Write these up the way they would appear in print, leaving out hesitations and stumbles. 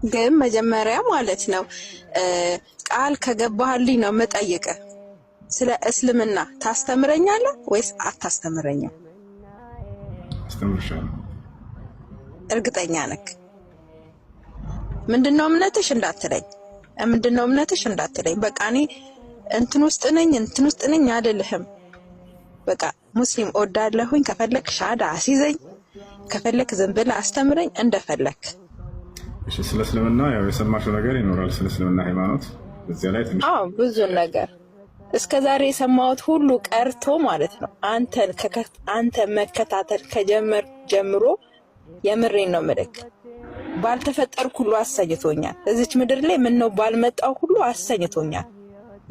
ግን መጀመሪያ ማለት ነው ቃል ከገባህልኝ ነው መጠየቅ። ስለ እስልምና ታስተምረኛለህ ወይስ አታስተምረኝም? አስተምርሻለሁ። እርግጠኛ ነህ? ምንድነው እምነትሽ እንዳትለኝ፣ ምንድነው እምነትሽ እንዳትለኝ። በቃ እኔ እንትን ውስጥ ነኝ አይደለህም። በቃ ሙስሊም እወዳለሁኝ። ከፈለክ ሻዳ አስይዘኝ፣ ከፈለክ ዝም ብለህ አስተምረኝ እንደፈለክ። እሺ፣ ስለ እስልምና ያው የሰማሽው ነገር ይኖራል። ስለ እስልምና ሃይማኖት እዚያ ላይ ትንሽ ብዙ ነገር እስከዛሬ የሰማሁት ሁሉ ቀርቶ ማለት ነው አንተ መከታተል ከጀመር ጀምሮ የምሬን ነው የምልክ ባልተፈጠርኩ ሁሉ አሰኝቶኛል። እዚች ምድር ላይ ምን ነው ባልመጣው ሁሉ አሰኝቶኛል።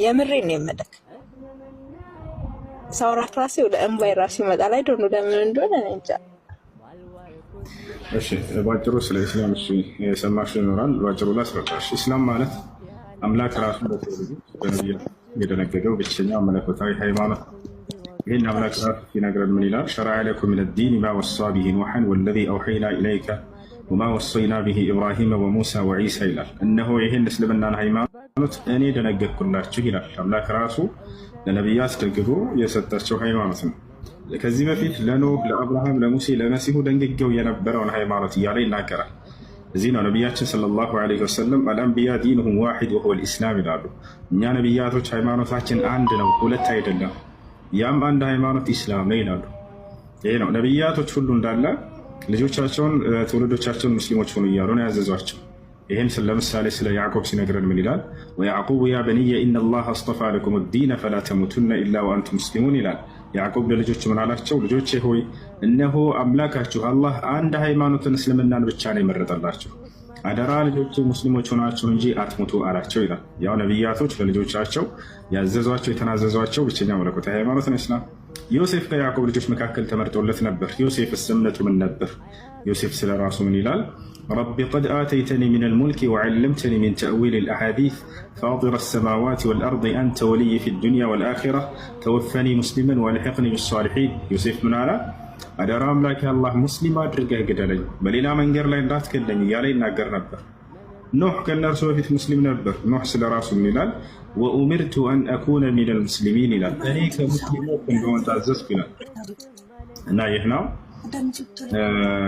የምሬን ነው የምልክ ሳውራት ራሴ ወደ እንባይ ራሴ ይመጣል። አይደል ነው ለምን እንደሆነ እንጃ። እሺ፣ ባጭሩ ስለ እስላም የሰማሽው ይኖራል። ባጭሩ ላስረዳሽ። እስላም ማለት አምላክ ራሱ በነቢዩ የደነገገው ብቸኛው መለኮታዊ ሃይማኖት። ይህን አምላክ ራሱ ሲነግረን ምን ይላል? ሸረዐ ለኩም ሚነ ዲን ማ ወሳ ቢሂ ኑሐን ወለዚ አውሐይና ኢለይከ ወማ ወሰይና ቢሂ ኢብራሂመ ወሙሳ ወዒሳ ይላል። እነሆ ይህን እስልምናን ሃይማኖት እኔ ደነገግኩላችሁ ይላል አምላክ ራሱ ለነቢያት ደግጎ የሰጣቸው ሃይማኖት ነው። ከዚህ በፊት ለኖህ፣ ለአብርሃም፣ ለሙሴ፣ ለመሲሁ ደንግገው የነበረውን ሃይማኖት እያለ ይናገራል። እዚህ ነው ነቢያችን ሰለላሁ ዐለይሂ ወሰለም አልአንቢያ ዲንሁም ዋሂድ ወሁወል ኢስላም ይላሉ። እኛ ነቢያቶች ሃይማኖታችን አንድ ነው፣ ሁለት አይደለም፣ ያም አንድ ሃይማኖት ኢስላም ነው ይላሉ። ይሄ ነው ነቢያቶች ሁሉ እንዳለ ልጆቻቸውን ትውልዶቻቸውን ሙስሊሞች ሆኑ እያሉ ነው ያዘዟቸው። ይህን ለምሳሌ ስለ ያዕቆብ ሲነግረን ምን ይላል? ወያዕቁቡ ያ በንየ ኢነላህ አስጠፋ ለኩም ዲነ ፈላ ተሙቱነ ኢላ ወአንቱም ሙስሊሙን ይላል። ያዕቆብ ለልጆቹ ምን አላቸው? ልጆቼ ሆይ እነሆ አምላካችሁ አላህ አንድ ሃይማኖትን እስልምናን ብቻ ነው የመረጠላችሁ፣ አደራ ልጆቼ ሙስሊሞች ሆናችሁ እንጂ አትሙቱ አላቸው ይላል። ያው ነቢያቶች ለልጆቻቸው ያዘዟቸው የተናዘዟቸው ብቸኛ መለኮታዊ ሃይማኖት ነው እስላም። ዮሴፍ ከያዕቆብ ልጆች መካከል ተመርጦለት ነበር። ዮሴፍስ እምነቱ ምን ነበር? ዮሴፍ ስለ ራሱ ምን ይላል? ረቢ ቀድ አተይተኒ ሚነል ሙልኪ ወዐለምተኒ ሚን ተእዊሊል አሐዲስ ፋጢረ ሰማዋት ወልአርድ አንተ ወልይ ፊዱንያ ወልአኺራ ተወፈኒ ሙስሊመን ወአልሒቅኒ ቢሷሊሒን። ዮሴፍ ምን አለ? አደራ አምላኬ አላህ ሙስሊም አድርገህ ግደለኝ፣ በሌላ መንገድ ላይ እንዳትገለኝ እያለ ይናገር ነበር። ኖህ ከእነርሱ በፊት ሙስሊም ነበር። ኖህ ስለ ራሱ ምን ይላል? ወኡሚርቱ አን አኩነ ሚነል ሙስሊሚን ይላል። እኔ ከሙስሊሞች እንደሆን ታዘዝኩ ይላል። እና ይህ ነው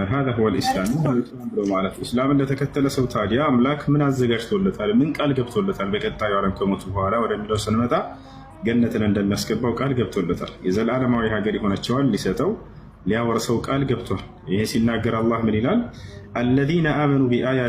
هذا هو الإسلام ብሎ ማለት ኢስላምን ለተከተለ ሰው ታዲያ አምላክ ምን አዘጋጅቶለታል? ምን ቃል ገብቶለታል? በቀጣዩ ዓለም ከሞቱ በኋላ ወደሚለው ስንመጣ ገነትን እንደሚያስገባው ቃል ገብቶለታል። የዘላለማዊ ሀገር የሆነችዋን ሊሰጠው ሊያወርሰው ቃል ገብቷል። ይሄ ሲናገር አላህ ምን ይላል? አለዚነ አመኑ ቢአያት